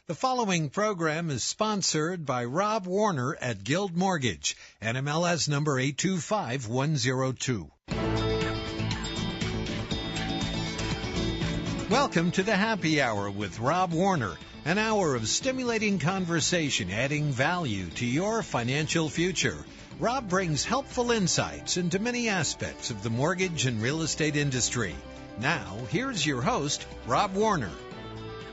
The following program is sponsored by Rob Warner at Guild Mortgage, NMLS number 825102. Welcome to the Happy Hour with Rob Warner, an hour of stimulating conversation adding value to your financial future. Rob brings helpful insights into many aspects of the mortgage and real estate industry. Now, here's your host, Rob Warner.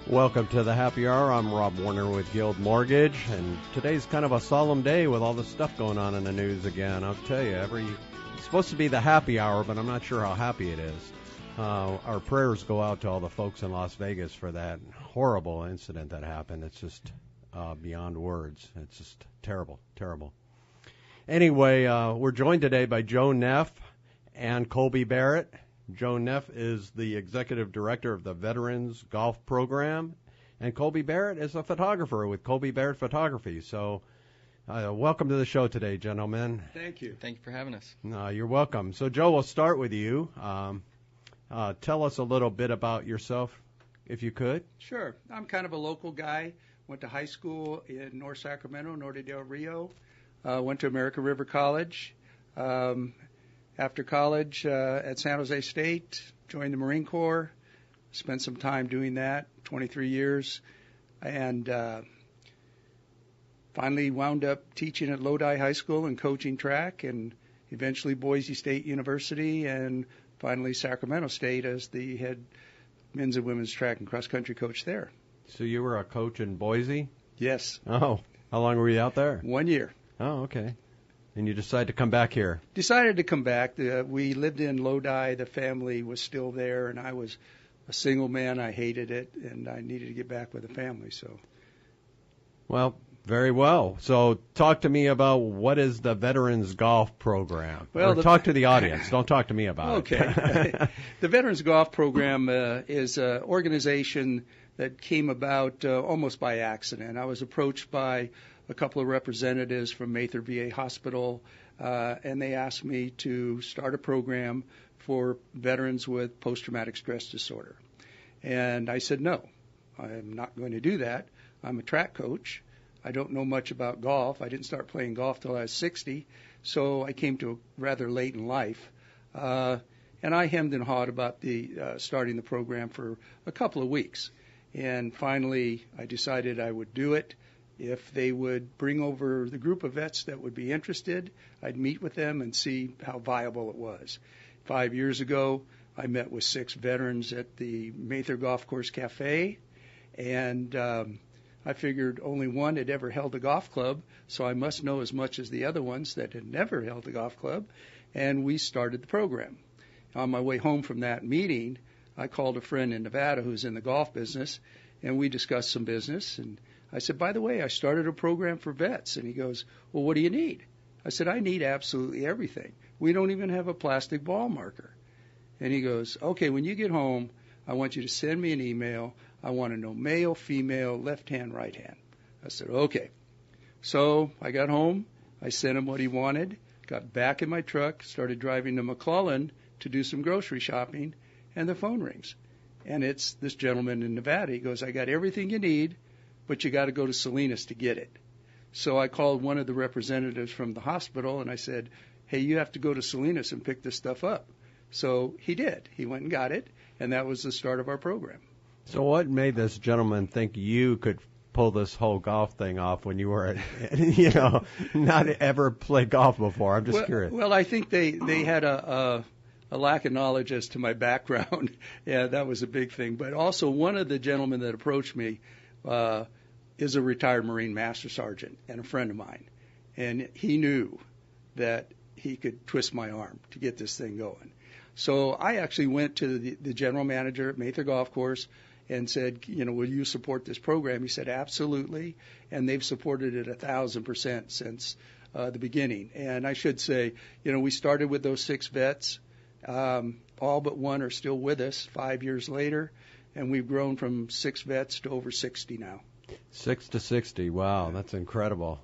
Welcome to the Happy Hour. I'm Rob Warner with Guild Mortgage, and today's kind of a solemn day with all the stuff going on in the news again. I'll tell you, it's supposed to be the happy hour, but I'm not sure how happy it is. Our prayers go out to all the folks in Las Vegas for that horrible incident that happened. It's just beyond words. It's just terrible, terrible. Anyway, we're joined today by Joe Neff and Colby Barrett. Joe Neff is the Executive Director of the Veterans Golf Program, and Colby Barrett is a photographer with Colby Barrett Photography. So welcome to the show today, gentlemen. Thank you. Thank you for having us. You're welcome. So, Joe, we'll start with you. Tell us a little bit about yourself, if you could. Sure. I'm kind of a local guy. Went to high school in North Sacramento, Norte del Rio. Went to American River College. After college at San Jose State, joined the Marine Corps, spent some time doing that, 23 years, and finally wound up teaching at Lodi High School and coaching track, and eventually Boise State University, and finally Sacramento State as the head men's and women's track and cross-country coach there. So you were a coach in Boise? Yes. Oh, how long were you out there? 1 year. Oh, okay. And you decided to come back here? Decided to come back. We lived in Lodi. The family was still there, and I was a single man. I hated it, and I needed to get back with the family. So, well, very well. So talk to me about what is the Veterans Golf Program. Well, talk to the audience. Don't talk to me about it. Okay. The Veterans Golf Program is an organization that came about almost by accident. I was approached by a couple of representatives from Mather VA Hospital, and they asked me to start a program for veterans with post-traumatic stress disorder. And I said, no, I'm not going to do that. I'm a track coach. I don't know much about golf. I didn't start playing golf till I was 60, so I came to rather late in life. And I hemmed and hawed about starting the program for a couple of weeks. And finally, I decided I would do it. If they would bring over the group of vets that would be interested, I'd meet with them and see how viable it was. 5 years ago, I met with 6 veterans at the Mather Golf Course Cafe, and I figured only one had ever held a golf club, so I must know as much as the other ones that had never held a golf club, and we started the program. On my way home from that meeting, I called a friend in Nevada who's in the golf business, and we discussed some business, and I said, by the way, I started a program for vets. And he goes, well, what do you need? I said, I need absolutely everything. We don't even have a plastic ball marker. And he goes, okay, when you get home, I want you to send me an email. I want to know male, female, left hand, right hand. I said, okay. So I got home. I sent him what he wanted, got back in my truck, started driving to McClellan to do some grocery shopping, and the phone rings. And it's this gentleman in Nevada. He goes, I got everything you need, but you got to go to Salinas to get it. So I called one of the representatives from the hospital, and I said, hey, you have to go to Salinas and pick this stuff up. So he did. He went and got it, and that was the start of our program. So what made this gentleman think you could pull this whole golf thing off when you were, not ever played golf before? I'm just curious. Well, I think they had a lack of knowledge as to my background. Yeah, that was a big thing. But also one of the gentlemen that approached me is a retired Marine Master Sergeant and a friend of mine. And he knew that he could twist my arm to get this thing going. So I actually went to the general manager at Mather Golf Course and said, will you support this program? He said, absolutely. And they've supported it 1,000% since the beginning. And I should say, we started with those 6 vets. All but one are still with us 5 years later. And we've grown from 6 vets to over 60 now. 6 to 60. Wow, that's incredible.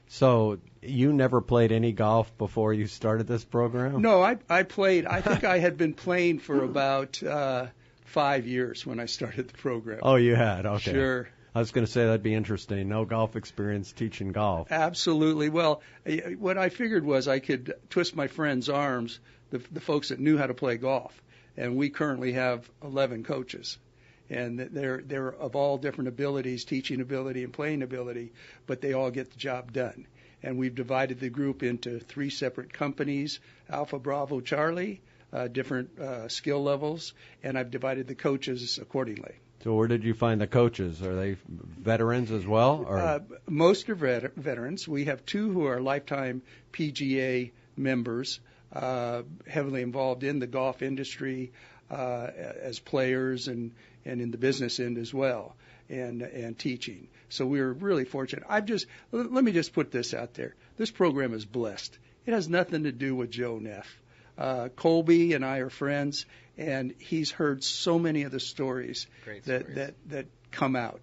So you never played any golf before you started this program? No, I played. I think I had been playing for about 5 years when I started the program. Oh, you had? Okay. Sure. I was going to say that'd be interesting. No golf experience teaching golf. Absolutely. Well, what I figured was I could twist my friends' arms, the folks that knew how to play golf. And we currently have 11 coaches. And they're of all different abilities, teaching ability and playing ability, but they all get the job done. And we've divided the group into 3 separate companies, Alpha, Bravo, Charlie, different skill levels, and I've divided the coaches accordingly. So where did you find the coaches? Are they veterans as well? Or? Most are veterans. We have 2 who are lifetime PGA members, heavily involved in the golf industry as players and in the business end as well, and teaching. So we're really fortunate. Let me just put this out there. This program is blessed. It has nothing to do with Joe Neff. Colby and I are friends, and he's heard so many of the stories that come out.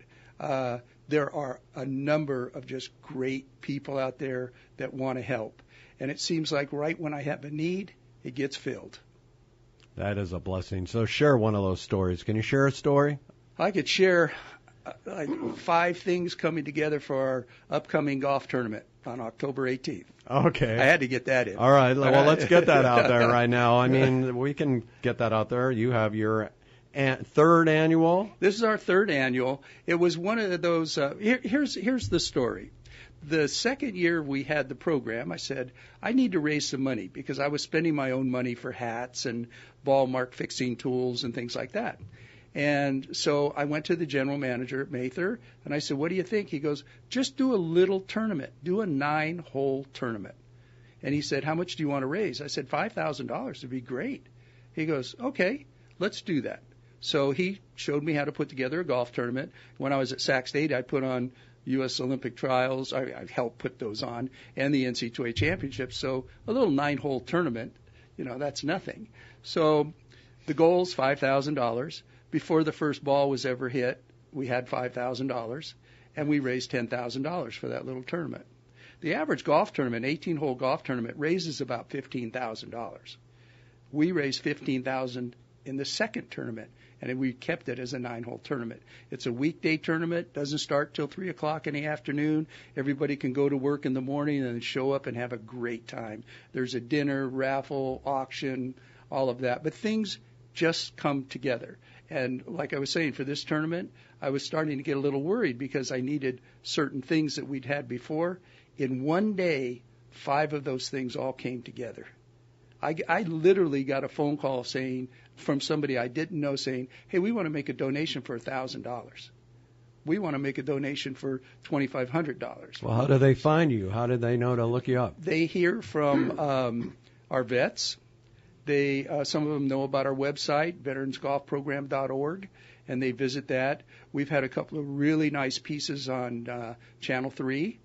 There are a number of just great people out there that want to help. And it seems like right when I have a need, it gets filled. That is a blessing. So share one of those stories. Can you share a story? I could share like 5 things coming together for our upcoming golf tournament on October 18th. Okay. I had to get that in. All right. Well, let's get that out there right now. I mean, we can get that out there. You have your 3rd annual. This is our 3rd annual. It was one of those. Here's the story. The second year we had the program, I said, I need to raise some money because I was spending my own money for hats and ball mark fixing tools and things like that. And so I went to the general manager at Mather, and I said, what do you think? He goes, just do a little tournament. Do a 9-hole tournament. And he said, how much do you want to raise? I said, $5,000 would be great. He goes, okay, let's do that. So he showed me how to put together a golf tournament. When I was at Sac State, I put on U.S. Olympic trials. I helped put those on, and the NCAA championships. So a little 9-hole tournament, that's nothing. So the goal's $5,000. Before the first ball was ever hit, we had $5,000, and we raised $10,000 for that little tournament. The average golf tournament, 18-hole golf tournament, raises about $15,000. We raised $15,000 in the second tournament, and we kept it as a 9-hole tournament. It's a weekday tournament, doesn't start till 3 o'clock in the afternoon. Everybody can go to work in the morning and show up and have a great time. There's a dinner, raffle, auction, all of that. But things just come together. And like I was saying, for this tournament, I was starting to get a little worried because I needed certain things that we'd had before. In one day, 5 of those things all came together. I literally got a phone call from somebody I didn't know saying, hey, we want to make a donation for $1,000. We want to make a donation for $2,500. Well, how do they find you? How did they know to look you up? They hear from our vets. Some of them know about our website, veteransgolfprogram.org, and they visit that. We've had a couple of really nice pieces on Channel 3.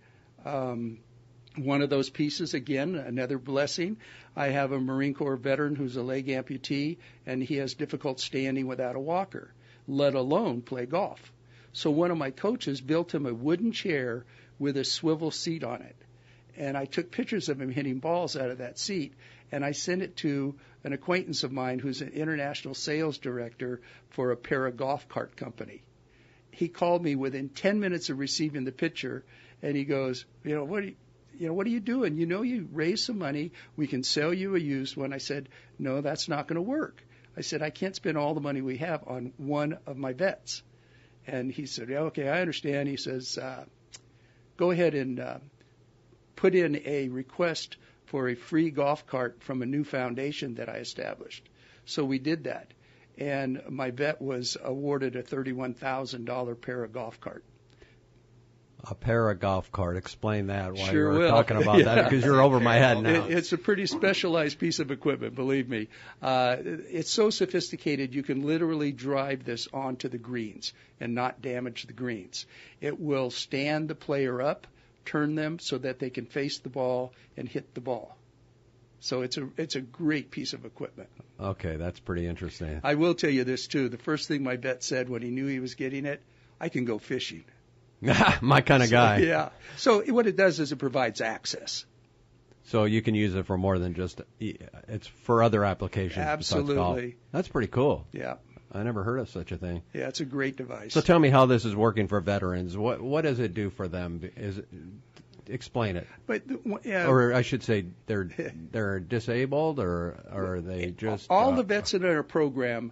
One of those pieces, again, another blessing. I have a Marine Corps veteran who's a leg amputee, and he has difficult standing without a walker, let alone play golf. So one of my coaches built him a wooden chair with a swivel seat on it. And I took pictures of him hitting balls out of that seat, and I sent it to an acquaintance of mine who's an international sales director for a para-golf cart company. He called me within 10 minutes of receiving the picture, and he goes, what are you doing? You raise some money. We can sell you a used one. I said, no, that's not going to work. I said, I can't spend all the money we have on one of my vets. And he said, yeah, okay, I understand. He says, go ahead and put in a request for a free golf cart from a new foundation that I established. So we did that. And my vet was awarded a $31,000 para golf cart. A para golf cart. Explain that while sure you were will. talking about that, because you're over my head now. It's a pretty specialized piece of equipment, believe me. It's so sophisticated you can literally drive this onto the greens and not damage the greens. It will stand the player up, turn them so that they can face the ball and hit the ball. So it's a great piece of equipment. Okay, that's pretty interesting. I will tell you this, too. The first thing my vet said when he knew he was getting it, I can go fishing. My kind of guy. Yeah. So what it does is it provides access. So you can use it for more than just, it's for other applications. Absolutely. Besides golf. That's pretty cool. Yeah. I never heard of such a thing. Yeah, it's a great device. So tell me how this is working for veterans. What does it do for them? Explain it. But or I should say, they're disabled, or are they just all the vets in our program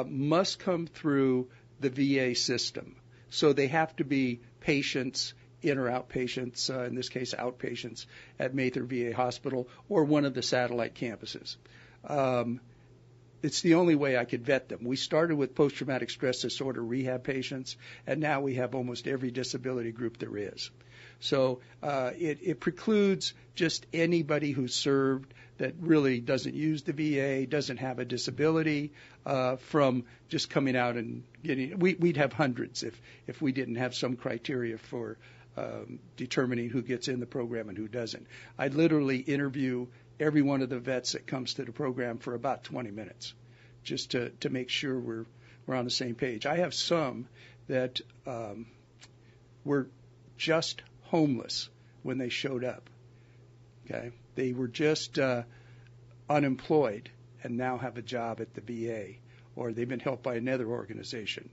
must come through the VA system. So they have to be patients, in or outpatients, in this case outpatients at Mather VA Hospital or one of the satellite campuses. It's the only way I could vet them. We started with post-traumatic stress disorder rehab patients, and now we have almost every disability group there is. So it precludes just anybody who served that really doesn't use the VA, doesn't have a disability, from just coming out and getting. We'd have hundreds if we didn't have some criteria for determining who gets in the program and who doesn't. I literally interview every one of the vets that comes to the program for about 20 minutes, just to make sure we're on the same page. I have some that were just homeless when they showed up. Okay, they were just unemployed and now have a job at the VA, or they've been helped by another organization.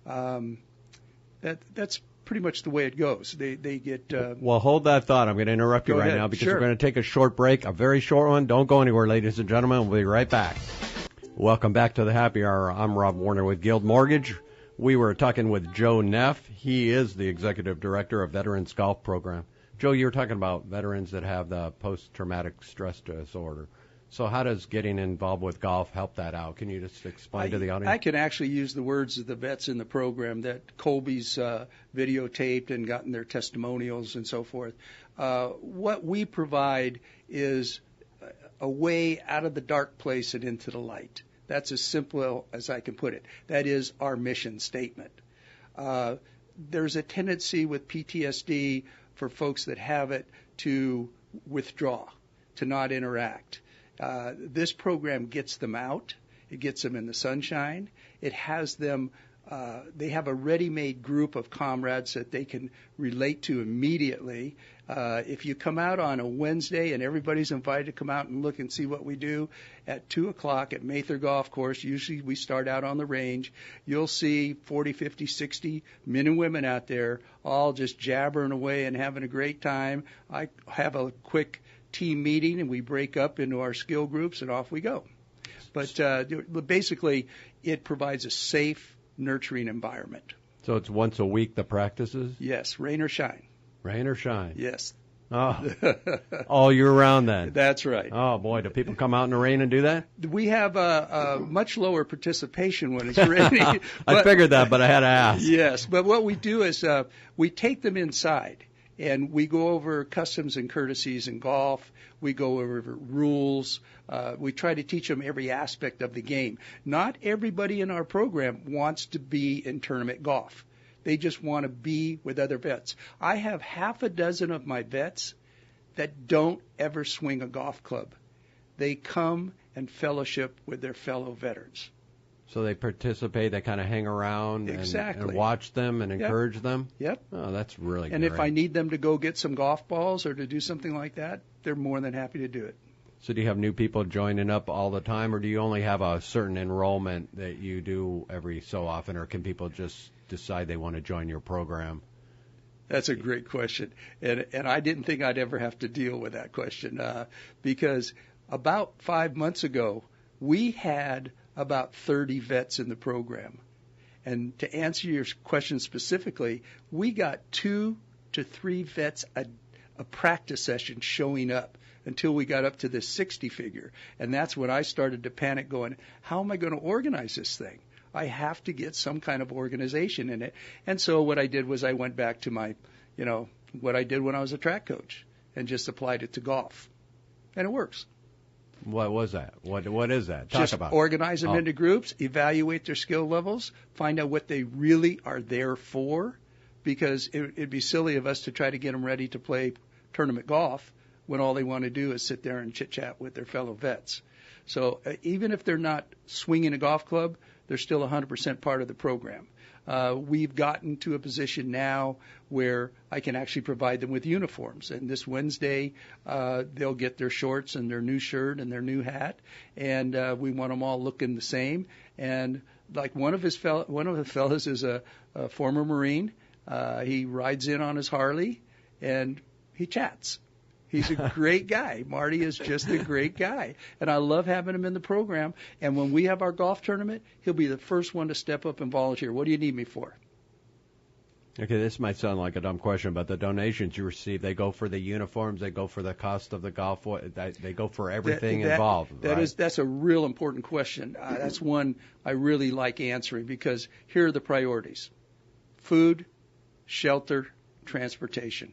That's pretty much the way it goes. They get. Well, hold that thought. I'm going to interrupt you right now because we're going to take a short break, a very short one. Don't go anywhere, ladies and gentlemen. We'll be right back. Welcome back to the Happy Hour. I'm Rob Warner with Guild Mortgage. We were talking with Joe Neff. He is the Executive Director of Veterans Golf Program. Joe, you were talking about veterans that have the post-traumatic stress disorder. So how does getting involved with golf help that out? Can you just explain to the audience? I can actually use the words of the vets in the program that Colby's videotaped and gotten their testimonials and so forth. What we provide is a way out of the dark place and into the light. That's as simple as I can put it. That is our mission statement. There's a tendency with PTSD for folks that have it to withdraw, to not interact. This program gets them out. It gets them in the sunshine. It has them, they have a ready-made group of comrades that they can relate to immediately. If you come out on a Wednesday, and everybody's invited to come out and look and see what we do, at 2 o'clock at Mather Golf Course, usually we start out on the range, you'll see 40, 50, 60 men and women out there all just jabbering away and having a great time. I have a quick team meeting, and we break up into our skill groups, and off we go. But basically, it provides a safe, nurturing environment. So it's once a week, the practices? Yes, rain or shine. Rain or shine? Yes. Oh, all year round then? That's right. Oh, boy, do people come out in the rain and do that? We have a much lower participation when it's raining. I figured that, but I had to ask. Yes, but what we do is we take them inside, and we go over customs and courtesies in golf. We go over rules. We try to teach them every aspect of the game. Not everybody in our program wants to be in tournament golf. They just want to be with other vets. I have half a dozen of my vets that don't ever swing a golf club. They come and fellowship with their fellow veterans. So they participate, they kind of hang around and watch them and encourage them? Yep. Oh, that's really And great. if I need them to go get some golf balls or to do something like that, they're more than happy to do it. So do you have new people joining up all the time, or do you only have a certain enrollment that you do every so often, or can people just decide they want to join your program? That's a great question. And I didn't think I'd ever have to deal with that question because about 5 months ago, we had about 30 vets in the program. And to answer your question specifically, we got 2 to 3 vets a practice session showing up until we got up to this 60 figure. And that's when I started to panic going, how am I going to organize this thing? I have to get some kind of organization in it. And so what I did was I went back to my, what I did when I was a track coach and just applied it to golf. And it works. What was that? What is that? Talk just about organize them into groups, evaluate their skill levels, find out what they really are there for, because it'd be silly of us to try to get them ready to play tournament golf when all they want to do is sit there and chit-chat with their fellow vets. So even if they're not swinging a golf club, they're still 100% part of the program. We've gotten to a position now where I can actually provide them with uniforms. And this Wednesday, they'll get their shorts and their new shirt and their new hat. And we want them all looking the same. And like one of the fellows is a former Marine. He rides in on his Harley, and he chats. He's a great guy. Marty is just a great guy. And I love having him in the program. And when we have our golf tournament, he'll be the first one to step up and volunteer. What do you need me for? Okay, this might sound like a dumb question, but the donations you receive, they go for the uniforms, they go for the cost of the golf, they go for everything involved, right? That's a real important question. That's one I really like answering, because here are the priorities. Food, shelter, transportation.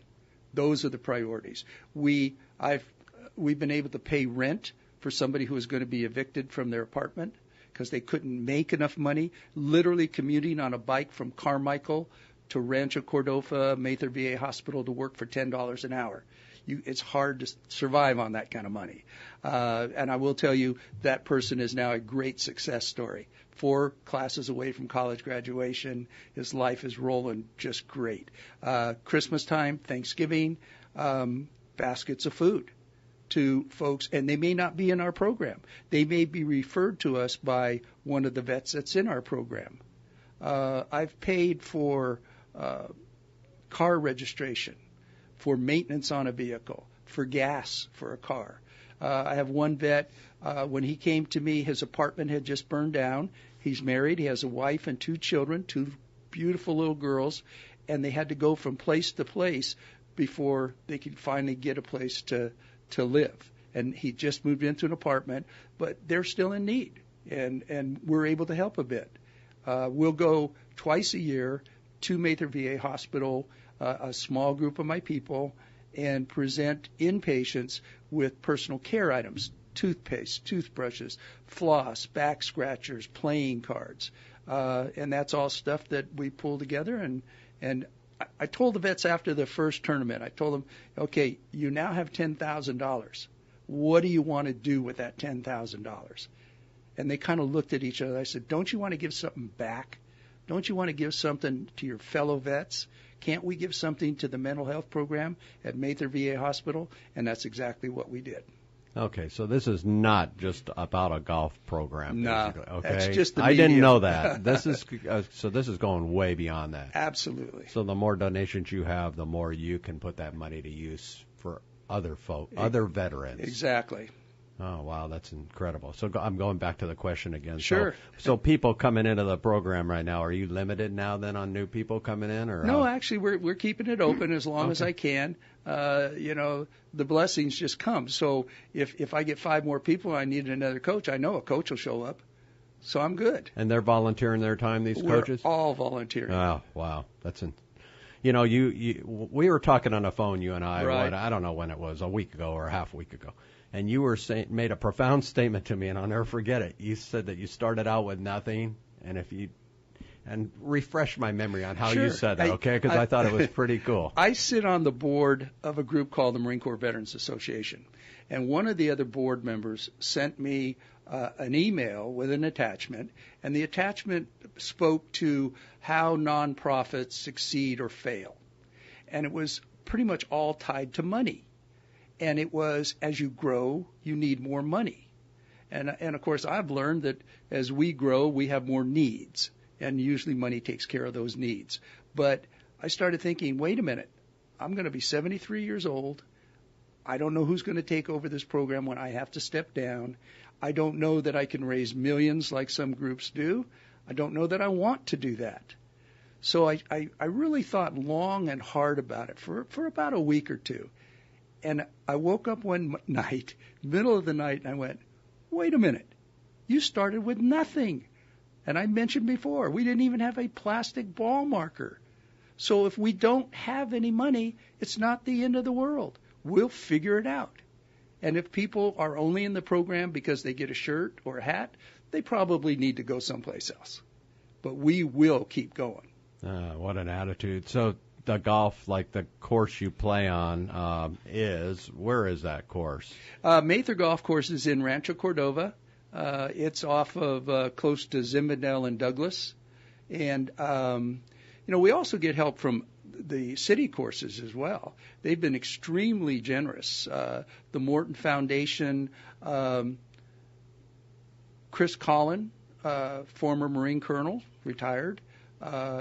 Those are the priorities. We've been able to pay rent for somebody who is going to be evicted from their apartment because they couldn't make enough money, literally commuting on a bike from Carmichael to Rancho Cordova, Mather VA Hospital to work for $10 an hour. It's hard to survive on that kind of money. And I will tell you, that person is now a great success story. 4 classes away from college graduation. His life is rolling just great. Christmas time, Thanksgiving, baskets of food to folks, and they may not be in our program. They may be referred to us by one of the vets that's in our program. I've paid for car registration, for maintenance on a vehicle, for gas for a car. I have one vet, when he came to me, his apartment had just burned down. He's married. He has a wife and 2 children, 2 beautiful little girls, and they had to go from place to place before they could finally get a place to live. And he just moved into an apartment, but they're still in need, and we're able to help a bit. We'll go twice a year to Mather VA Hospital, a small group of my people, and present inpatients with personal care items, toothpaste, toothbrushes, floss, back scratchers, playing cards. And that's all stuff that we pull together. And I told the vets after the first tournament, I told them, okay, you now have $10,000. What do you want to do with that $10,000? And they kind of looked at each other. I said, don't you want to give something back? Don't you want to give something to your fellow vets? Can't we give something to the mental health program at Mather VA Hospital? And that's exactly what we did. Okay, so this is not just about a golf program. No, okay? That's just the I medium. didn't know that. This is so this is going way beyond that. Absolutely. So the more donations you have, the more you can put that money to use for other folk, other veterans. Exactly. Oh, wow, that's incredible. So I'm going back to the question again. Sure. So people coming into the program right now, are you limited now then on new people coming in? Or no, actually, we're keeping it open as long as I can. The blessings just come. So if I get 5 more people and I need another coach, I know a coach will show up. So I'm good. And they're volunteering their time, these coaches? We're all volunteering. Oh, wow. That's we were talking on the phone, you and I, right. I don't know when it was, a week ago or a half week ago. And you were made a profound statement to me, and I'll never forget it. You said that you started out with nothing, and refresh my memory on how you said that, okay? Because I thought it was pretty cool. I sit on the board of a group called the Marine Corps Veterans Association, and one of the other board members sent me an email with an attachment, and the attachment spoke to how nonprofits succeed or fail. And it was pretty much all tied to money. And it was, as you grow, you need more money. And of course, I've learned that as we grow, we have more needs. And usually money takes care of those needs. But I started thinking, wait a minute, I'm going to be 73 years old. I don't know who's going to take over this program when I have to step down. I don't know that I can raise millions like some groups do. I don't know that I want to do that. So I really thought long and hard about it for about a week or two. And I woke up one night, middle of the night, and I went, wait a minute, you started with nothing. And I mentioned before, we didn't even have a plastic ball marker. So if we don't have any money, it's not the end of the world. We'll figure it out. And if people are only in the program because they get a shirt or a hat, they probably need to go someplace else. But we will keep going. What an attitude. So the golf, like the course you play on, where is that course? Mather Golf Course is in Rancho Cordova. It's off of close to Zinfandel and Douglas. And, we also get help from the city courses as well. They've been extremely generous. The Morton Foundation, Chris Collin former Marine colonel, retired,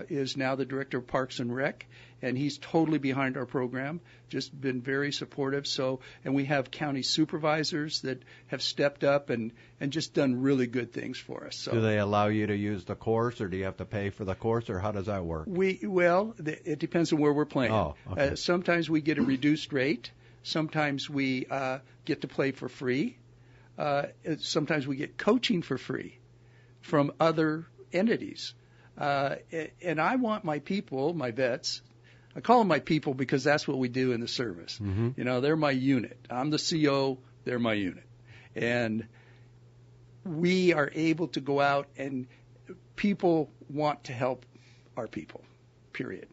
is now the director of Parks and Rec, and he's totally behind our program, just been very supportive. So, and we have county supervisors that have stepped up and just done really good things for us. So, do they allow you to use the course, or do you have to pay for the course, or how does that work? It depends on where we're playing. Oh, okay. Sometimes we get a reduced rate. Sometimes we get to play for free. Sometimes we get coaching for free from other entities. And I want my people, my vets, I call them my people because that's what we do in the service. Mm-hmm. You know, they're my unit. I'm the CO, they're my unit. And we are able to go out, and people want to help our people, period.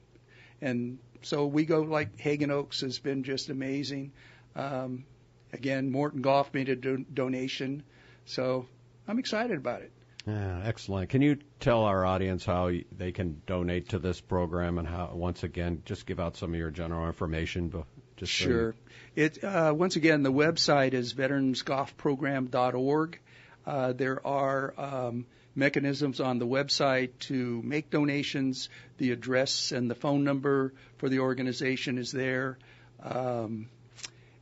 And so we go, like Hagen Oaks has been just amazing. Again, Morton Golf made a donation. So I'm excited about it. Yeah, excellent. Can you tell our audience how they can donate to this program, and how, once again, just give out some of your general information? Sure. Once again, the website is veteransgolfprogram.org. There are mechanisms on the website to make donations. The address and the phone number for the organization is there.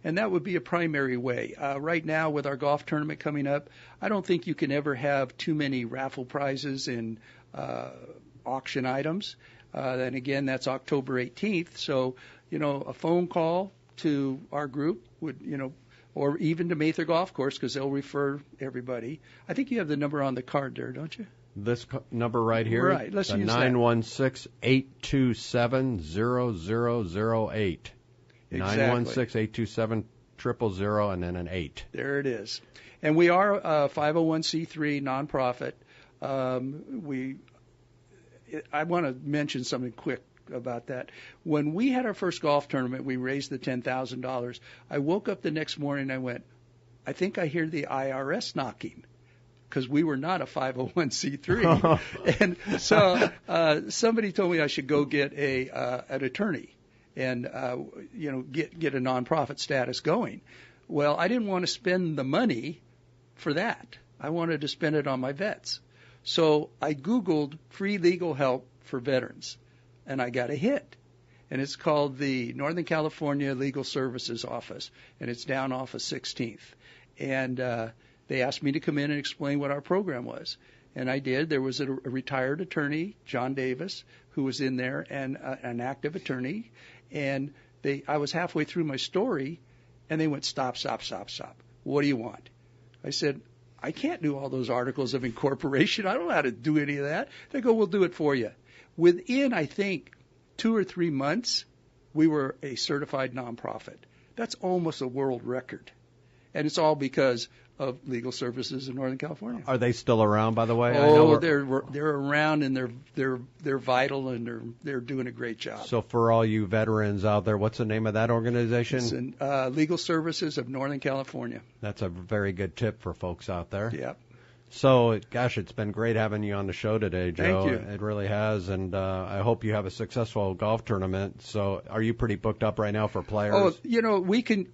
And that would be a primary way. Right now, with our golf tournament coming up, I don't think you can ever have too many raffle prizes and auction items. And again, that's October 18th. So, a phone call to our group would, or even to Mather Golf Course, because they'll refer everybody. I think you have the number on the card there, don't you? This number right here? Right. Let's use that. 916-827-0008. Exactly. 916-827-0000 and then an 8. There it is. And we are a 501c3 nonprofit. I want to mention something quick about that. When we had our first golf tournament, we raised the $10,000. I woke up the next morning and I went, I think I hear the IRS knocking, because we were not a 501c3. And so somebody told me I should go get an attorney and get a nonprofit status going. Well, I didn't want to spend the money for that. I wanted to spend it on my vets. So I Googled free legal help for veterans, and I got a hit. And it's called the Northern California Legal Services Office, and it's down off of 16th. And they asked me to come in and explain what our program was. And I did. There was a retired attorney, John Davis, who was in there, and an active attorney. And I was halfway through my story, and they went, stop. What do you want? I said, I can't do all those articles of incorporation. I don't know how to do any of that. They go, we'll do it for you. Within, I think, 2 or 3 months, we were a certified nonprofit. That's almost a world record. And it's all because of Legal Services in Northern California. Are they still around, by the way? Oh, they're around, and they're vital, and they're doing a great job. So for all you veterans out there, what's the name of that organization? It's Legal Services of Northern California. That's a very good tip for folks out there. Yep. So, gosh, it's been great having you on the show today, Joe. Thank you. It really has, and I hope you have a successful golf tournament. So, are you pretty booked up right now for players? Oh,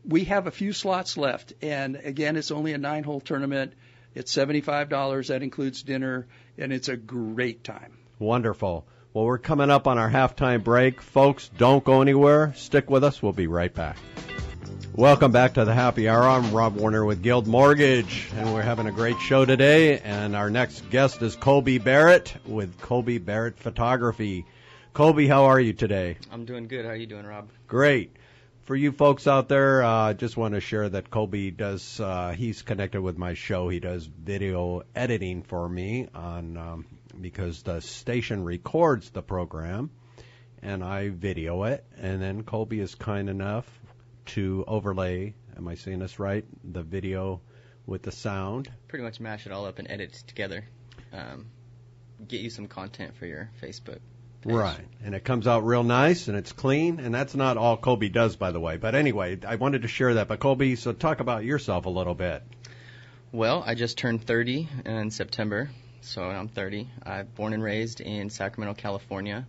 we have a few slots left, and again, it's only a 9-hole tournament. It's $75. That includes dinner, and it's a great time. Wonderful. Well, we're coming up on our halftime break. Folks, don't go anywhere. Stick with us. We'll be right back. Welcome back to the Happy Hour. I'm Rob Warner with Guild Mortgage, and we're having a great show today. And our next guest is Colby Barrett with Colby Barrett Photography. Colby, how are you today? I'm doing good. How are you doing, Rob? Great. For you folks out there, I just want to share that Colby does, he's connected with my show. He does video editing for me because the station records the program, and I video it. And then Colby is kind enough to overlay, am I saying this right, the video with the sound. Pretty much mash it all up and edit it together. Get you some content for your Facebook page. Right, and it comes out real nice, and it's clean, and that's not all Colby does, by the way. But anyway, I wanted to share that. But Colby, so talk about yourself a little bit. Well, I just turned 30 in September, so I'm 30. I'm born and raised in Sacramento, California.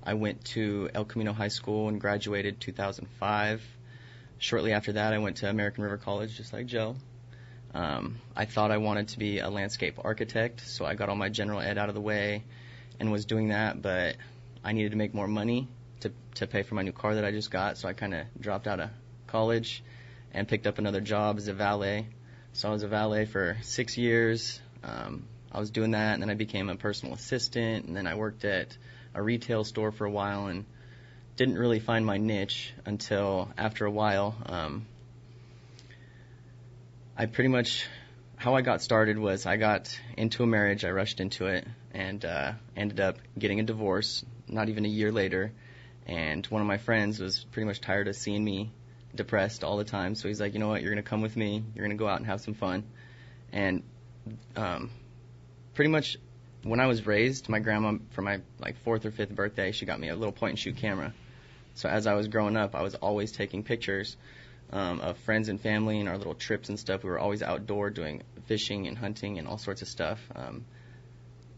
I went to El Camino High School and graduated 2005. Shortly after that, I went to American River College, just like Joe. I thought I wanted to be a landscape architect, so I got all my general ed out of the way and was doing that, but I needed to make more money to pay for my new car that I just got, so I kind of dropped out of college and picked up another job as a valet. So I was a valet for 6 years. I was doing that, and then I became a personal assistant, and then I worked at a retail store for a while and didn't really find my niche until after a while. I pretty much, how I got started was I got into a marriage, I rushed into it, and ended up getting a divorce not even a year later. And one of my friends was pretty much tired of seeing me depressed all the time, so he's like, you know what, you're going to come with me, you're going to go out and have some fun. And pretty much when I was raised, my grandma, for my like 4th or 5th birthday, she got me a little point-and-shoot camera. So as I was growing up, I was always taking pictures of friends and family and our little trips and stuff. We were always outdoor doing fishing and hunting and all sorts of stuff.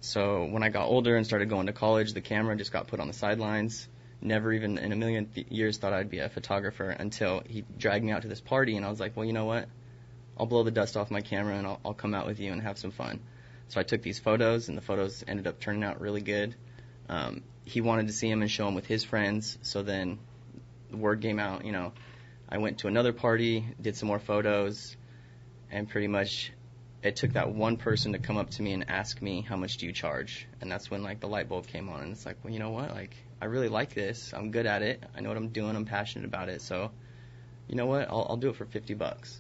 So when I got older and started going to college, the camera just got put on the sidelines. Never even in a million years thought I'd be a photographer until he dragged me out to this party, and I was like, well, you know what? I'll blow the dust off my camera and I'll come out with you and have some fun. So I took these photos, and the photos ended up turning out really good. He wanted to see them and show them with his friends, so then the word came out, you know. I went to another party, did some more photos, and pretty much it took that one person to come up to me and ask me, how much do you charge? And that's when, like, the light bulb came on, and it's like, well, you know what, like, I really like this. I'm good at it. I know what I'm doing. I'm passionate about it. So, you know what, I'll do it for $50.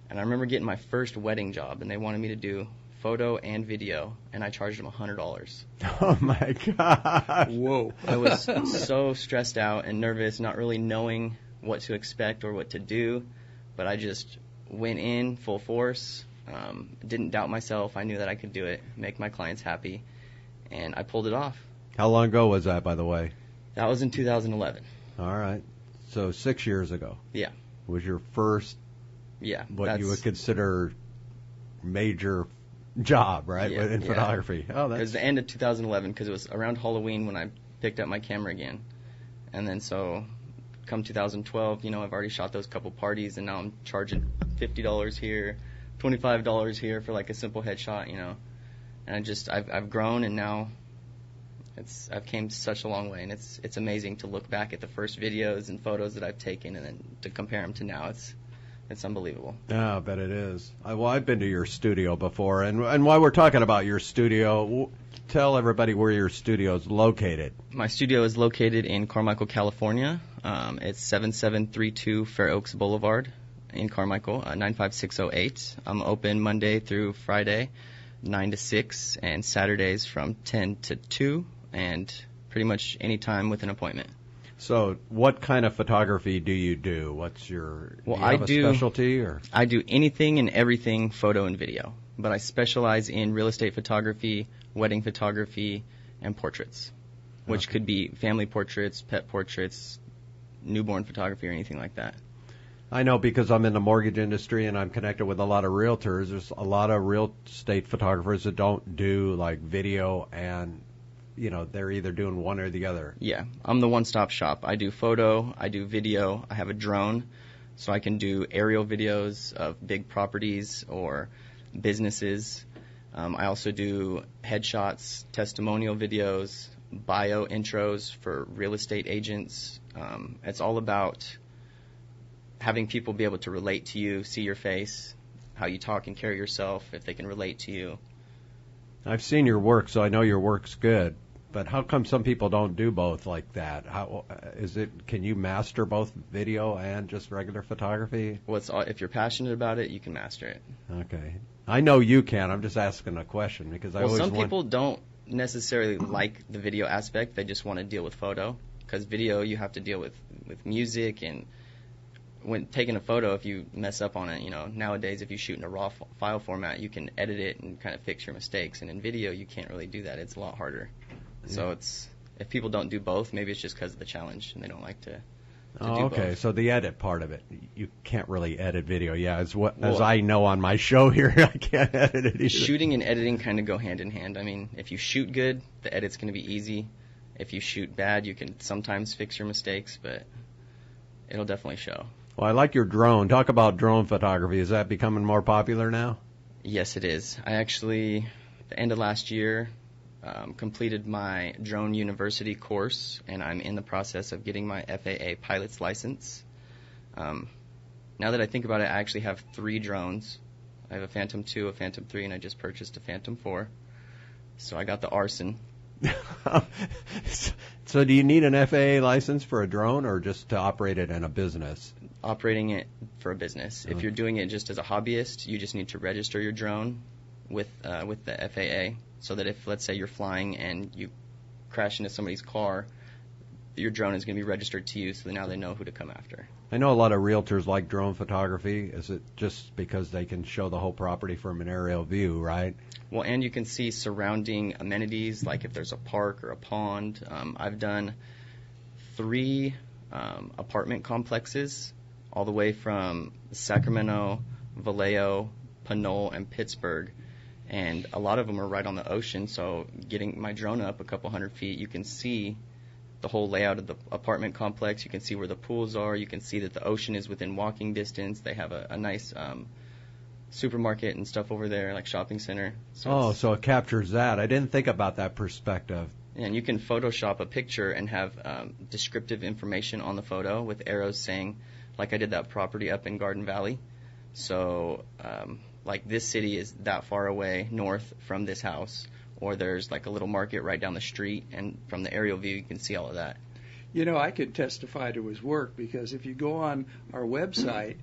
And I remember getting my first wedding job, and they wanted me to do photo and video, and I charged them $100. Oh, my gosh. Whoa. I was so stressed out and nervous, not really knowing what to expect or what to do, but I just went in full force, didn't doubt myself. I knew that I could do it, make my clients happy, and I pulled it off. How long ago was that, by the way? That was in 2011. All right. So 6 years ago. Yeah. Was your first, Yeah. what you would consider major job, right, Yeah, in yeah. photography? Oh, It was that's the end of 2011 because it was around Halloween when I picked up my camera again. And then so come 2012, you know, I've already shot those couple parties, and now I'm charging $50 here, $25 here for like a simple headshot, you know. And I've grown, and now I've came such a long way, and it's amazing to look back at the first videos and photos that I've taken, and then to compare them to now. It's unbelievable. Yeah, I bet it is. Well, I've been to your studio before, and while we're talking about your studio, tell everybody where your studio is located. My studio is located in Carmichael, California. It's 7732 Fair Oaks Boulevard in Carmichael, 95608. I'm open Monday through Friday, 9 to 6, and Saturdays from 10 to 2, and pretty much any time with an appointment. So what kind of photography do you do? What's your Well, do you have I a do- specialty? Or I do anything and everything photo and video, but I specialize in real estate photography, wedding photography, and portraits, which Okay. could be family portraits, pet portraits, newborn photography, or anything like that. I know because I'm in the mortgage industry and I'm connected with a lot of realtors. There's a lot of real estate photographers that don't do like video, and you know they're either doing one or the other. Yeah, I'm the one-stop shop. I do photo, I do video, I have a drone, so I can do aerial videos of big properties or businesses. I also do headshots, testimonial videos, bio intros for real estate agents. It's all about having people be able to relate to you, see your face, how you talk and carry yourself, if they can relate to you. I've seen your work, so I know your work's good. But how come some people don't do both like that? How is it? Can you master both video and just regular photography? Well, if you're passionate about it, you can master it. Okay, I know you can. I'm just asking a question because I Well, always some want. people don't necessarily like the video aspect. They just want to deal with photo, because video you have to deal with music, and when taking a photo, if you mess up on it, you know, nowadays if you shoot in a raw file format, you can edit it and kind of fix your mistakes. And in video, you can't really do that. It's a lot harder. So if people don't do both, maybe it's just because of the challenge and they don't like to do Oh, okay. both. So the edit part of it, you can't really edit video. Yeah, as Well, I know on my show here, I can't edit it either. Shooting and editing kind of go hand in hand. I mean, if you shoot good, the edit's going to be easy. If you shoot bad, you can sometimes fix your mistakes, but it'll definitely show. Well, I like your drone. Talk about drone photography. Is that becoming more popular now? Yes, it is. I actually, the end of last year, completed my drone university course, and I'm in the process of getting my FAA pilot's license. Now that I think about it, I actually have 3 drones. I have a Phantom 2, a Phantom 3, and I just purchased a Phantom 4. So I got the Arson. So do you need an FAA license for a drone or just to operate it in a business? Operating it for a business. If you're doing it just as a hobbyist, you just need to register your drone with the FAA, so that if, let's say, you're flying and you crash into somebody's car, your drone is going to be registered to you, so now they know who to come after. I know a lot of realtors like drone photography. Is it just because they can show the whole property from an aerial view, right? Well, and you can see surrounding amenities, like if there's a park or a pond. I've done 3 apartment complexes, all the way from Sacramento, Vallejo, Pinole, and Pittsburgh. And a lot of them are right on the ocean, so getting my drone up a couple hundred feet, you can see the whole layout of the apartment complex. You can see where the pools are. You can see that the ocean is within walking distance. They have a nice supermarket and stuff over there, like shopping center. So it captures that. I didn't think about that perspective. And you can Photoshop a picture and have descriptive information on the photo with arrows saying, like I did that property up in Garden Valley. So, like this city is that far away north from this house, or there's like a little market right down the street, and from the aerial view you can see all of that. You know, I could testify to his work, because if you go on our website,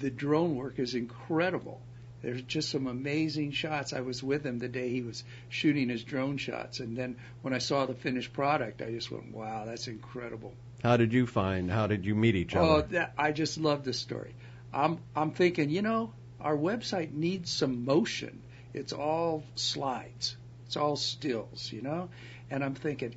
the drone work is incredible. There's just some amazing shots. I was with him the day he was shooting his drone shots, and then when I saw the finished product, I just went, wow, that's incredible. How did you meet each other? Oh, I just love this story. I'm thinking, you know, our website needs some motion. It's all slides. It's all stills, you know? And I'm thinking,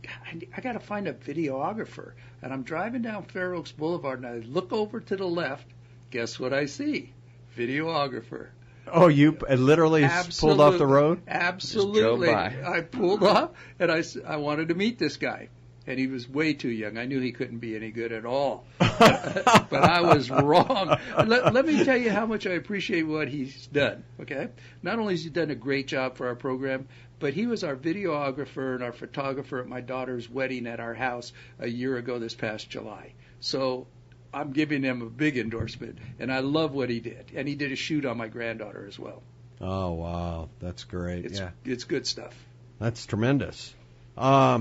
I got to find a videographer. And I'm driving down Fair Oaks Boulevard, and I look over to the left. Guess what I see? Videographer. Oh, you literally pulled off the road? Absolutely. Just drove by. I pulled off, and I wanted to meet this guy. And he was way too young. I knew he couldn't be any good at all. But I was wrong. Let me tell you how much I appreciate what he's done, okay? Not only has he done a great job for our program, but he was our videographer and our photographer at my daughter's wedding at our house a year ago this past July. So I'm giving him a big endorsement, and I love what he did. And he did a shoot on my granddaughter as well. Oh, wow. That's great. It's good stuff. That's tremendous. How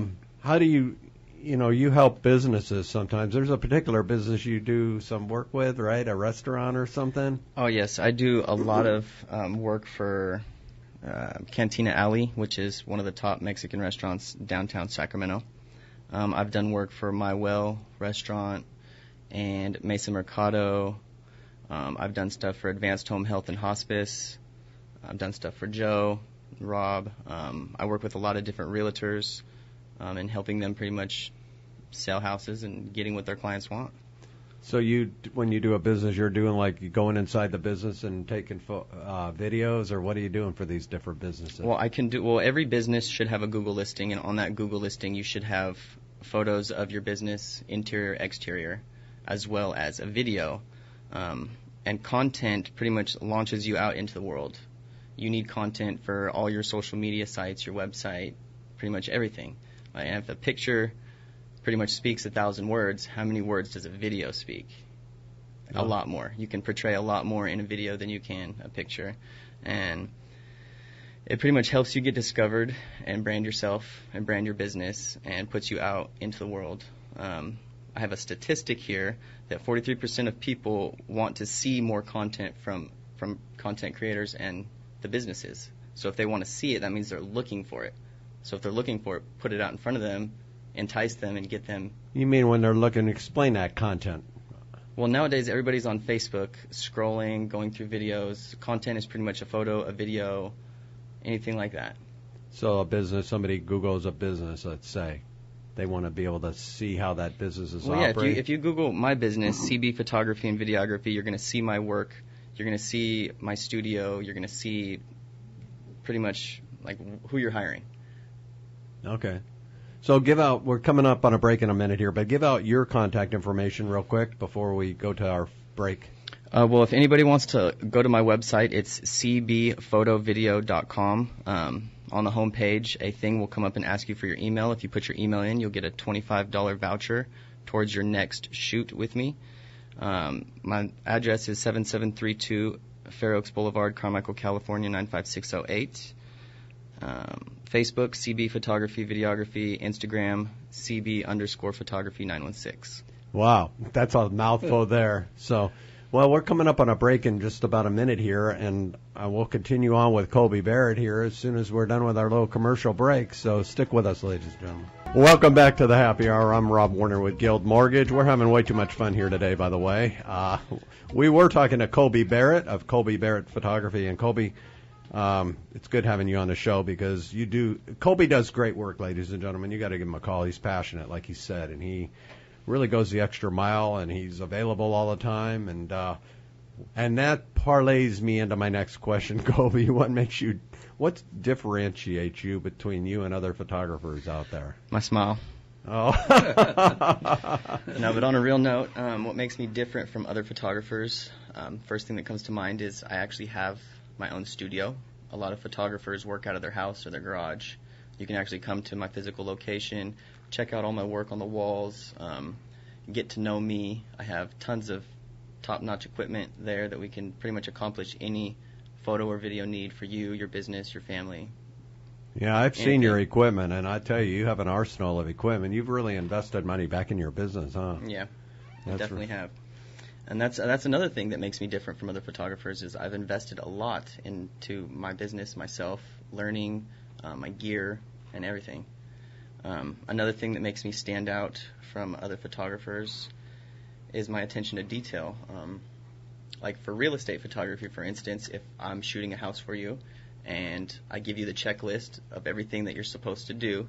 do you help businesses sometimes? There's a particular business you do some work with, right? A restaurant or something? Oh, yes. I do a lot of work for Cantina Alley, which is one of the top Mexican restaurants downtown Sacramento. I've done work for My Well restaurant and Mesa Mercado. I've done stuff for Advanced Home Health and Hospice. I've done stuff for Joe, Rob. I work with a lot of different realtors and helping them pretty much sell houses and getting what their clients want. So when you do a business, you're doing like you going inside the business and taking videos, or what are you doing for these different businesses? Well, every business should have a Google listing, and on that Google listing you should have photos of your business, interior, exterior, as well as a video. And content pretty much launches you out into the world. You need content for all your social media sites, your website, pretty much everything. And if a picture pretty much speaks 1,000 words, how many words does a video speak? A lot more. You can portray a lot more in a video than you can a picture. And it pretty much helps you get discovered and brand yourself and brand your business and puts you out into the world. I have a statistic here that 43% of people want to see more content from content creators and the businesses. So if they want to see it, that means they're looking for it. So if they're looking for it, put it out in front of them, entice them, and get them. You mean when they're looking to explain that content? Well, nowadays everybody's on Facebook, scrolling, going through videos. Content is pretty much a photo, a video, anything like that. So somebody Googles a business, let's say. They want to be able to see how that business is operating. Yeah, if you Google my business, CB Photography and Videography, you're going to see my work. You're going to see my studio. You're going to see pretty much like who you're hiring. Okay. So we're coming up on a break in a minute here, but give out your contact information real quick before we go to our break. Well, if anybody wants to go to my website, it's cbphotovideo.com. On the home page, a thing will come up and ask you for your email. If you put your email in, you'll get a $25 voucher towards your next shoot with me. My address is 7732 Fair Oaks Boulevard, Carmichael, California, 95608. Facebook, CB Photography Videography. Instagram, CB_photography 916. Wow, that's a mouthful there. So, well, we're coming up on a break in just about a minute here, and we'll continue on with Colby Barrett here as soon as we're done with our little commercial break. So stick with us, ladies and gentlemen. Welcome back to the Happy Hour. I'm Rob Warner with Guild Mortgage. We're having way too much fun here today, by the way. We were talking to Colby Barrett of Colby Barrett Photography, and Colby, it's good having you on the show because Colby does great work, ladies and gentlemen. You got to give him a call. He's passionate, like he said, and he really goes the extra mile, and he's available all the time, and that parlays me into my next question, Colby. What differentiates you between you and other photographers out there? My smile. Oh. No, but on a real note, what makes me different from other photographers, first thing that comes to mind is I actually have my own studio. A lot of photographers work out of their house or their garage. You can actually come to my physical location, check out all my work on the walls, get to know me. I have tons of top-notch equipment there that we can pretty much accomplish any photo or video need for you, your business, your family. Yeah, I've seen your equipment, and I tell you have an arsenal of equipment. You've really invested money back in your business, huh? Yeah, I definitely have. And that's another thing that makes me different from other photographers is I've invested a lot into my business, myself, learning, my gear, and everything. Another thing that makes me stand out from other photographers is my attention to detail. Like for real estate photography, for instance, if I'm shooting a house for you and I give you the checklist of everything that you're supposed to do,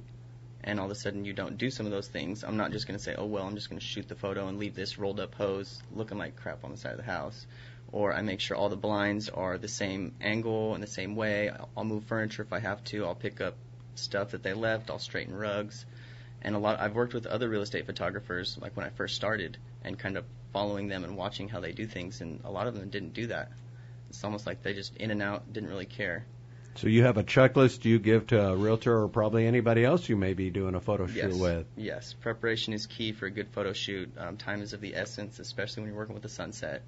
and all of a sudden you don't do some of those things, I'm not just going to say, oh, well, I'm just going to shoot the photo and leave this rolled up hose looking like crap on the side of the house. Or I make sure all the blinds are the same angle and the same way. I'll move furniture if I have to. I'll pick up stuff that they left. I'll straighten rugs. And I've worked with other real estate photographers, like when I first started, and kind of following them and watching how they do things, and a lot of them didn't do that. It's almost like they just in and out, didn't really care. So you have a checklist you give to a realtor or probably anybody else you may be doing a photo shoot with. Yes, preparation is key for a good photo shoot. Time is of the essence, especially when you're working with the sunset.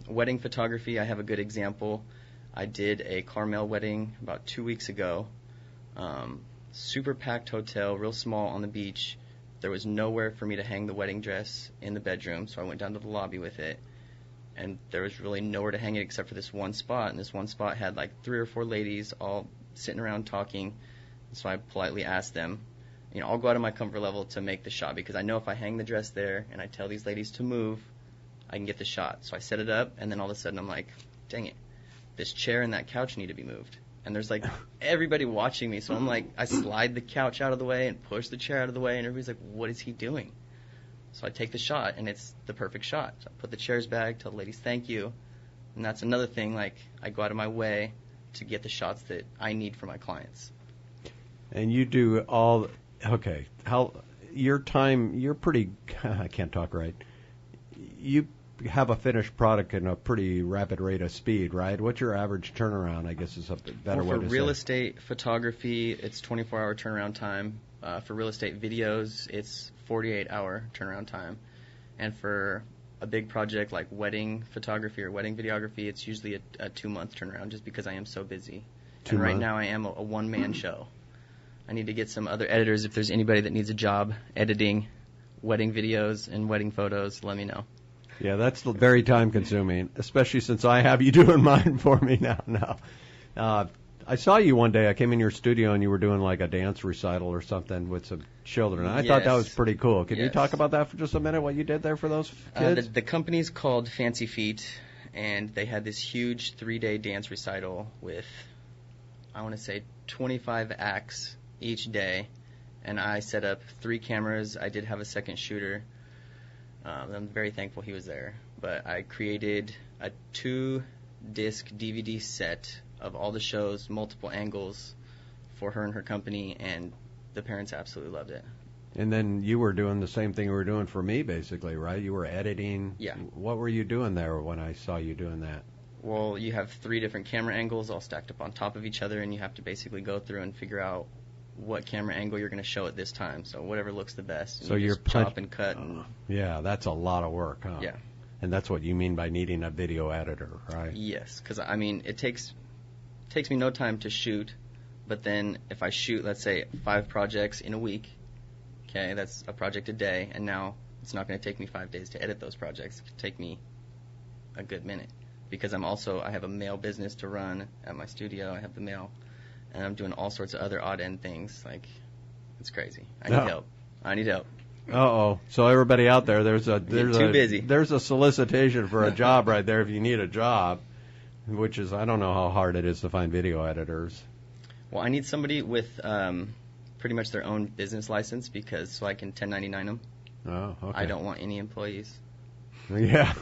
Wedding photography, I have a good example. I did a Carmel wedding about 2 weeks ago. Super packed hotel, real small on the beach. There was nowhere for me to hang the wedding dress in the bedroom, so I went down to the lobby with it. And there was really nowhere to hang it except for this one spot. And this one spot had like 3 or 4 ladies all sitting around talking. So I politely asked them, I'll go out of my comfort level to make the shot because I know if I hang the dress there and I tell these ladies to move, I can get the shot. So I set it up, and then all of a sudden I'm like, dang it, this chair and that couch need to be moved. And there's like everybody watching me. So I'm like, I slide the couch out of the way and push the chair out of the way, and everybody's like, what is he doing? So I take the shot, and it's the perfect shot. So I put the chairs back, tell the ladies thank you. And that's another thing, like I go out of my way to get the shots that I need for my clients. And you do your time, you're pretty, I can't talk right. You have a finished product in a pretty rapid rate of speed, right? What's your average turnaround, I guess is a better way to say. For real estate photography, it's 24-hour turnaround time. For real estate videos, it's 48-hour turnaround time. And for a big project like wedding photography or wedding videography, it's usually a 2-month turnaround just because I am so busy. And right now I am a one-man show. I need to get some other editors. If there's anybody that needs a job editing wedding videos and wedding photos, let me know. Yeah, that's very time-consuming, especially since I have you doing mine for me now. I saw you one day. I came in your studio, and you were doing like a dance recital or something with some children. I thought that was pretty cool. Can you talk about that for just a minute, what you did there for those kids? The company's called Fancy Feet, and they had this huge 3-day dance recital with, I want to say, 25 acts each day. And I set up 3 cameras. I did have a second shooter. I'm very thankful he was there. But I created a 2-disc DVD set of all the shows, multiple angles for her and her company, and the parents absolutely loved it. And then you were doing the same thing you were doing for me, basically, right? You were editing. Yeah. What were you doing there when I saw you doing that? Well, you have 3 different camera angles all stacked up on top of each other, and you have to basically go through and figure out what camera angle you're going to show at this time. So whatever looks the best. And So you you're just chop and cut. And, yeah, that's a lot of work, huh? yeah. And that's what you mean by needing a video editor, right? Yes, because I mean it takes me no time to shoot, but then if I shoot, let's say 5 projects in a week, okay, that's a project a day, and now it's not going to take me 5 days to edit those projects. It could take me a good minute because I have a mail business to run at my studio. I have the mail, and I'm doing all sorts of other odd end things. Like, it's crazy. I need help. Uh-oh. So everybody out there, there's too busy. There's a solicitation for a job right there if you need a job, which is, I don't know how hard it is to find video editors. Well, I need somebody with pretty much their own business license so I can 1099 them. Oh, okay. I don't want any employees. Yeah.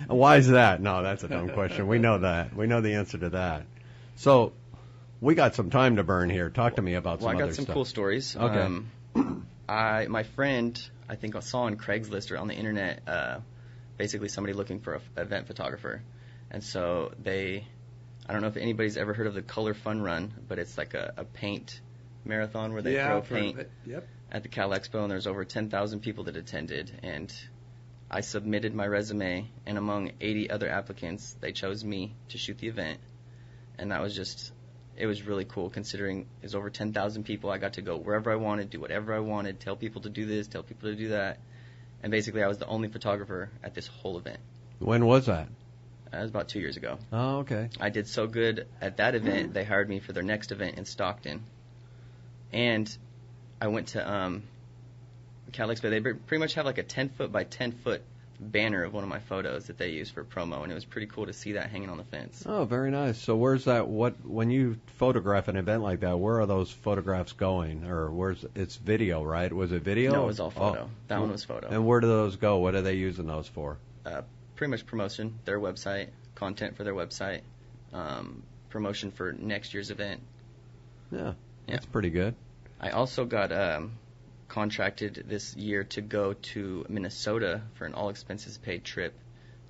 Why is that? No, that's a dumb question. We know that. We know the answer to that. So we got some time to burn here. Talk to me about some other stuff. Well, I got some cool stories. Okay. My friend, I think I saw on Craigslist or on the internet, basically somebody looking for an event photographer. And so I don't know if anybody's ever heard of the Color Fun Run, but it's like a paint marathon where they throw paint at the Cal Expo, and there's over 10,000 people that attended. And I submitted my resume, and among 80 other applicants, they chose me to shoot the event. And that was it was really cool considering there's over 10,000 people. I got to go wherever I wanted, do whatever I wanted, tell people to do this, tell people to do that. And basically I was the only photographer at this whole event. When was that? That was about 2 years ago. Oh, okay. I did so good at that event, they hired me for their next event in Stockton. And I went to Cal Expo. They pretty much have like a 10-foot by 10-foot banner of one of my photos that they use for promo, and it was pretty cool to see that hanging on the fence. Oh, very nice. So where's that? When you photograph an event like that, where are those photographs going? Or it's video, right? Was it video? No, it was all photo. That one was photo. And where do those go? What are they using those for? Pretty much promotion, their website, content for their website, promotion for next year's event. Yeah, that's pretty good. I also got contracted this year to go to Minnesota for an all-expenses-paid trip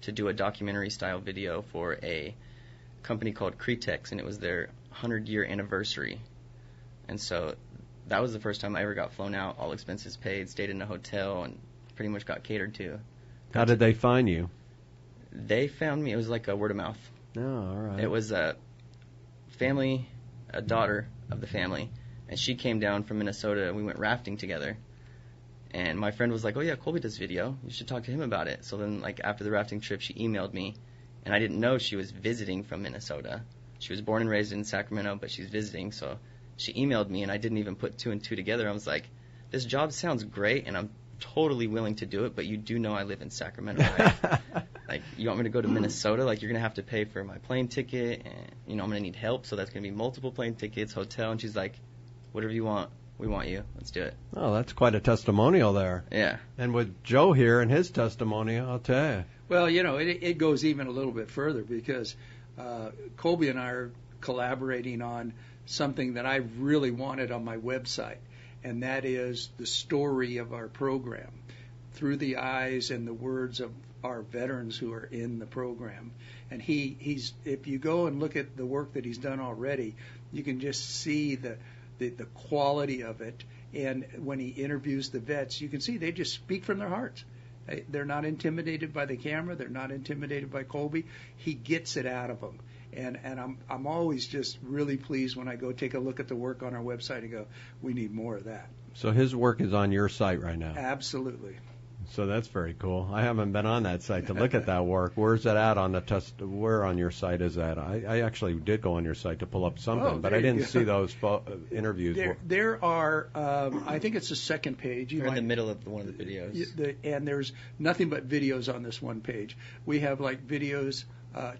to do a documentary-style video for a company called Cretex, and it was their 100-year anniversary. And so that was the first time I ever got flown out, all expenses paid, stayed in a hotel, and pretty much got catered to. How did they find you? They found me. It was like a word of mouth. Oh, all right. It was a daughter of the family, and she came down from Minnesota, and we went rafting together. And my friend was like, "Oh yeah, Colby does video. You should talk to him about it." So then, like after the rafting trip, she emailed me, and I didn't know she was visiting from Minnesota. She was born and raised in Sacramento, but she's visiting. So she emailed me, and I didn't even put 2 and 2 together. I was like, "This job sounds great, and I'm totally willing to do it, but you do know I live in Sacramento, right? Like, you want me to go to Minnesota? Like, you're going to have to pay for my plane ticket, and, I'm going to need help, so that's going to be multiple plane tickets, hotel." And she's like, "Whatever you want, we want you. Let's do it." Oh, that's quite a testimonial there. Yeah. And with Joe here and his testimony, I'll tell you. Well, it goes even a little bit further because Colby and I are collaborating on something that I really wanted on my website, and that is the story of our program through the eyes and the words of our veterans who are in the program. And he's if you go and look at the work that he's done already, you can just see the quality of it. And when he interviews the vets, you can see they just speak from their hearts. They're not intimidated by the camera. They're not intimidated by Colby. He gets it out of them. And I'm always just really pleased when I go take a look at the work on our website and go, we need more of that. So his work is on your site right now? Absolutely. So that's very cool. I haven't been on that site to look at that work. Where's that at on the test? Where on your site is that? I actually did go on your site to pull up something, but I didn't see those interviews. There are, I think it's the second page. You're in the middle of one of the videos. And there's nothing but videos on this one page. We have like videos,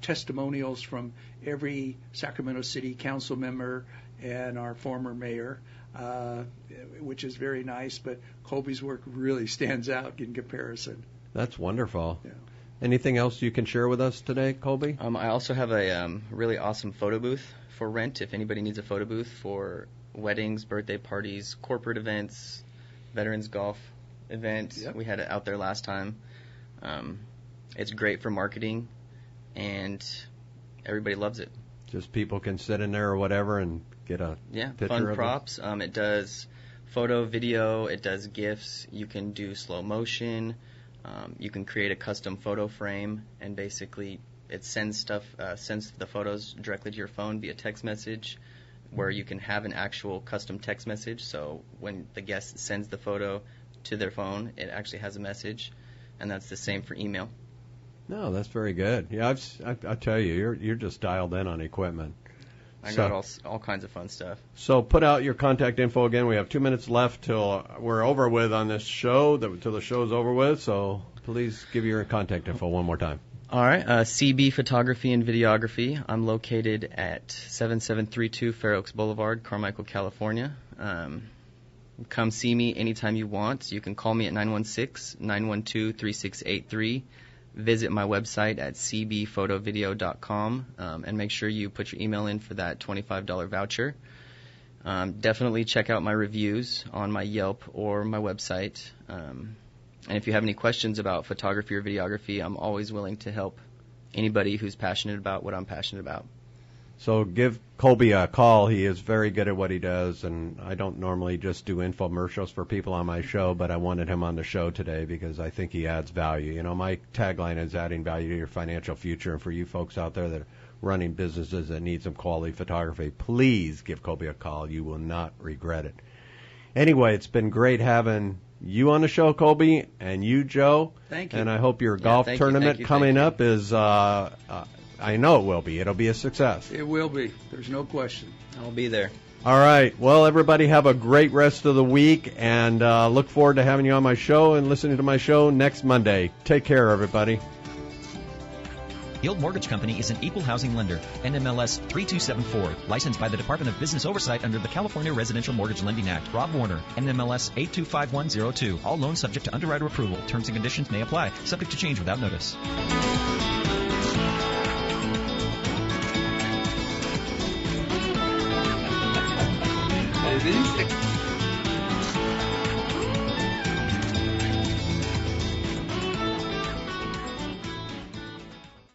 testimonials from every Sacramento City council member and our former mayor, which is very nice, but Colby's work really stands out in comparison. That's wonderful. Yeah. Anything else you can share with us today, Colby? I also have a really awesome photo booth for rent if anybody needs a photo booth for weddings, birthday parties, corporate events, veterans golf event. Yep. We had it out there last time. It's great for marketing, and everybody loves it. Just people can sit in there or whatever and get a picture fun of props. It does photo, video. It does GIFs. You can do slow motion. You can create a custom photo frame, and basically it sends the photos directly to your phone via text message, where you can have an actual custom text message. So when the guest sends the photo to their phone, it actually has a message, and that's the same for email. No, that's very good. Yeah, I tell you, you're just dialed in on equipment. I got all kinds of fun stuff. So put out your contact info again. We have 2 minutes left till we're over with on this show, till the show's over with. So please give your contact info one more time. All right, CB Photography and Videography. I'm located at 7732 Fair Oaks Boulevard, Carmichael, California. Come see me anytime you want. You can call me at 916-912-3683. Visit my website at cbphotovideo.com and make sure you put your email in for that $25 voucher. Definitely check out my reviews on my Yelp or my website. And if you have any questions about photography or videography, I'm always willing to help anybody who's passionate about what I'm passionate about. So give Colby a call. He is very good at what he does, and I don't normally just do infomercials for people on my show, but I wanted him on the show today because I think he adds value. You know, my tagline is adding value to your financial future, and for you folks out there that are running businesses that need some quality photography, please give Colby a call. You will not regret it. Anyway, it's been great having you on the show, Colby, and you, Joe. Thank you. And I hope your golf tournament coming up is I know it will be. It'll be a success. It will be. There's no question. I'll be there. All right. Well, everybody have a great rest of the week, and look forward to having you on my show and listening to my show next Monday. Take care, everybody. Guild Mortgage Company is an equal housing lender, NMLS 3274, licensed by the Department of Business Oversight under the California Residential Mortgage Lending Act. Rob Warner, NMLS 825102. All loans subject to underwriter approval. Terms and conditions may apply. Subject to change without notice. It is.